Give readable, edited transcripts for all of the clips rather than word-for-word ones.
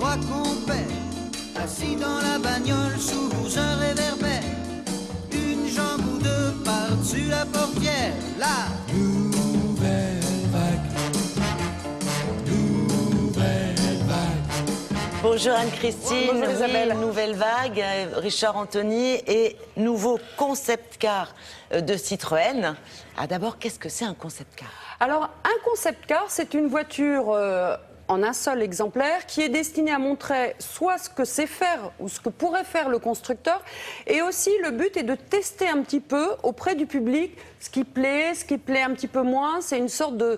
crois qu'on paie, assis dans la bagnole sous un réverbère, une jambe ou deux par-dessus la portière, la nouvelle vague, nouvelle vague. Bonjour Anne-Christine, Bonjour Isabelle. Nouvelle vague, Richard Anthony et nouveau concept car de Citroën. Ah, d'abord, qu'est-ce que c'est un concept car? Alors, un concept car, c'est une voiture en un seul exemplaire qui est destinée à montrer soit ce que sait faire ou ce que pourrait faire le constructeur. Et aussi, le but est de tester un petit peu auprès du public ce qui plaît un petit peu moins. C'est une sorte de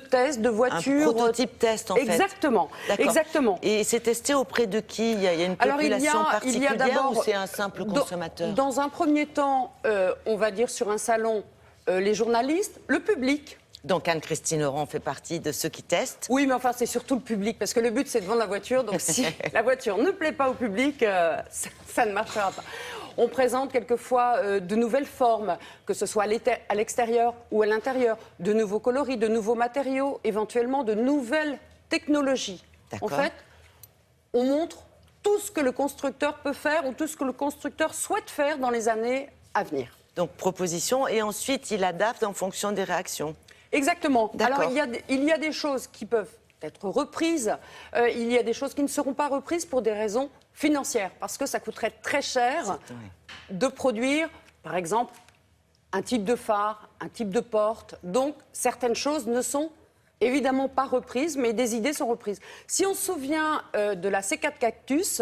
test de voiture. Un prototype test, en fait. Exactement. Exactement. Et c'est testé auprès de qui? Il y a une population particulière ou c'est un simple consommateur? Dans un premier temps, on va dire sur un salon, les journalistes, le public. Donc Anne-Christine Laurent fait partie de ceux qui testent. Oui, mais enfin, c'est surtout le public, parce que le but, c'est de vendre la voiture. Donc si la voiture ne plaît pas au public, ça ne marchera pas. On présente quelquefois de nouvelles formes, que ce soit à l'extérieur ou à l'intérieur, de nouveaux coloris, de nouveaux matériaux, éventuellement de nouvelles technologies. En fait, on montre tout ce que le constructeur peut faire ou tout ce que le constructeur souhaite faire dans les années à venir. Donc proposition, et ensuite il adapte en fonction des réactions. Exactement. Alors il y a des choses qui peuvent être reprises, il y a des choses qui ne seront pas reprises pour des raisons financières, parce que ça coûterait très cher de produire, par exemple, un type de phare, un type de porte. Donc certaines choses ne sont évidemment pas reprises, mais des idées sont reprises. Si on se souvient de la C4 Cactus,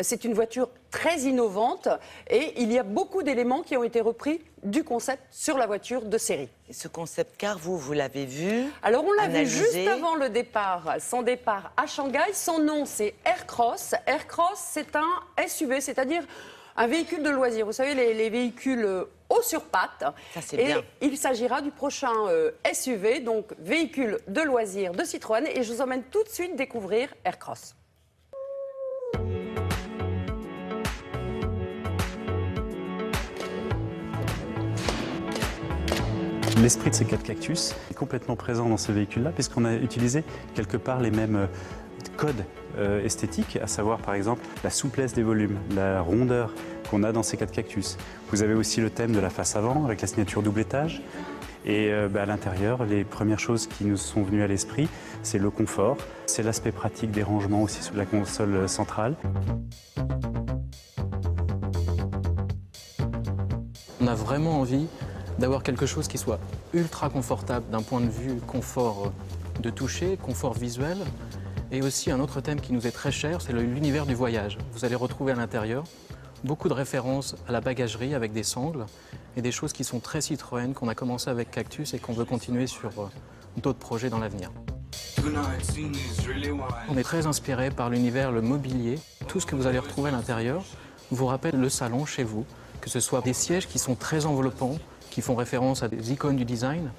c'est une voiture très innovante et il y a beaucoup d'éléments qui ont été repris du concept sur la voiture de série. Et ce concept car, vous l'avez vu? Alors on l'a vu juste avant le départ, son départ à Shanghai. Son nom c'est Aircross. Aircross, c'est un SUV, c'est-à-dire un véhicule de loisir. Vous savez, les véhicules haut sur pattes. Ça, c'est et bien. Il s'agira du prochain SUV, donc véhicule de loisir de Citroën. Et je vous emmène tout de suite découvrir Aircross. L'esprit de C4 Cactus est complètement présent dans ce véhicule-là, puisqu'on a utilisé quelque part les mêmes codes esthétiques, à savoir par exemple la souplesse des volumes, la rondeur qu'on a dans C4 Cactus. Vous avez aussi le thème de la face avant avec la signature double étage. Et à l'intérieur, les premières choses qui nous sont venues à l'esprit, c'est le confort, c'est l'aspect pratique des rangements aussi sur la console centrale. On a vraiment envie d'avoir quelque chose qui soit ultra confortable d'un point de vue confort de toucher, confort visuel. Et aussi un autre thème qui nous est très cher, c'est l'univers du voyage. Vous allez retrouver à l'intérieur beaucoup de références à la bagagerie avec des sangles et des choses qui sont très Citroën, qu'on a commencé avec Cactus et qu'on veut continuer sur d'autres projets dans l'avenir. On est très inspiré par l'univers, le mobilier. Tout ce que vous allez retrouver à l'intérieur vous rappelle le salon chez vous, que ce soit des sièges qui sont très enveloppants, qui font référence à des icônes du design,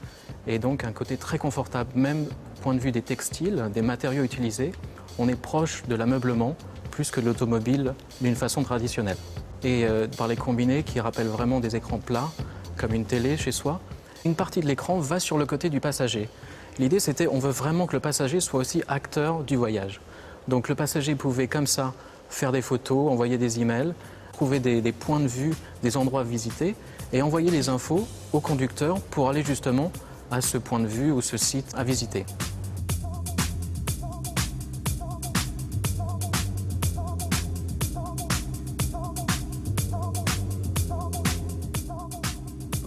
et donc un côté très confortable, même du point de vue des textiles, des matériaux utilisés. On est proche de l'ameublement, plus que de l'automobile d'une façon traditionnelle. Et par les combinés qui rappellent vraiment des écrans plats, comme une télé chez soi. Une partie de l'écran va sur le côté du passager. L'idée, c'était on veut vraiment que le passager soit aussi acteur du voyage. Donc le passager pouvait comme ça faire des photos, envoyer des emails, trouver des points de vue, des endroits à visiter, et envoyer les infos au conducteur pour aller justement à ce point de vue ou ce site à visiter.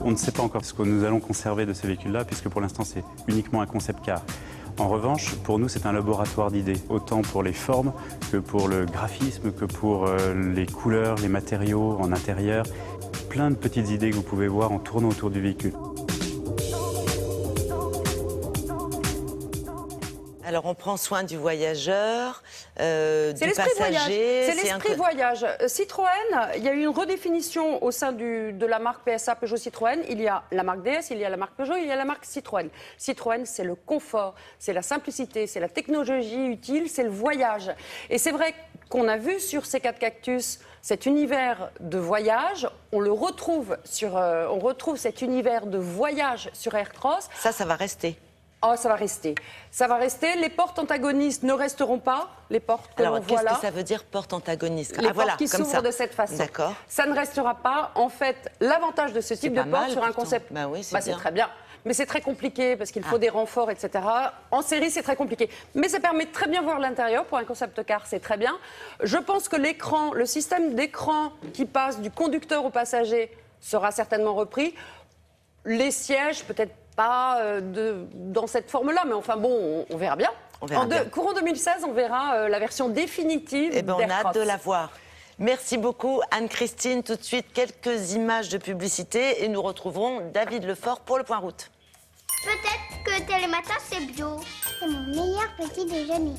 On ne sait pas encore ce que nous allons conserver de ces véhicules-là, puisque pour l'instant c'est uniquement un concept car. En revanche, pour nous, c'est un laboratoire d'idées, autant pour les formes que pour le graphisme, que pour les couleurs, les matériaux en intérieur. Plein de petites idées que vous pouvez voir en tournant autour du véhicule. Alors on prend soin du voyageur, du passager. C'est l'esprit voyage. Citroën, il y a eu une redéfinition au sein de la marque PSA Peugeot Citroën. Il y a la marque DS, il y a la marque Peugeot, il y a la marque Citroën. Citroën, c'est le confort, c'est la simplicité, c'est la technologie utile, c'est le voyage. Et c'est vrai qu'on a vu sur C4 Cactus cet univers de voyage. On retrouve cet univers de voyage sur Aircross. Ça va rester. Oh, ça va rester. Ça va rester. Les portes antagonistes ne resteront pas. Les portes que l'on voit là. Alors, qu'est-ce que ça veut dire, porte antagoniste? Les portes qui s'ouvrent de cette façon. D'accord. Ça ne restera pas. En fait, l'avantage de ce type de porte sur un concept... Bah oui, c'est très bien. Mais c'est très compliqué parce qu'il faut des renforts, etc. En série, c'est très compliqué. Mais ça permet de très bien voir l'intérieur. Pour un concept car, c'est très bien. Je pense que l'écran, le système d'écran qui passe du conducteur au passager sera certainement repris. Les sièges, peut-être pas dans cette forme-là, mais enfin bon, on verra bien. Courant 2016, on verra la version définitive d'Aircross. On a hâte de la voir. Merci beaucoup Anne-Christine. Tout de suite, quelques images de publicité et nous retrouverons David Lefort pour le point route. Peut-être que Télématin, c'est bio. C'est mon meilleur petit déjeuner.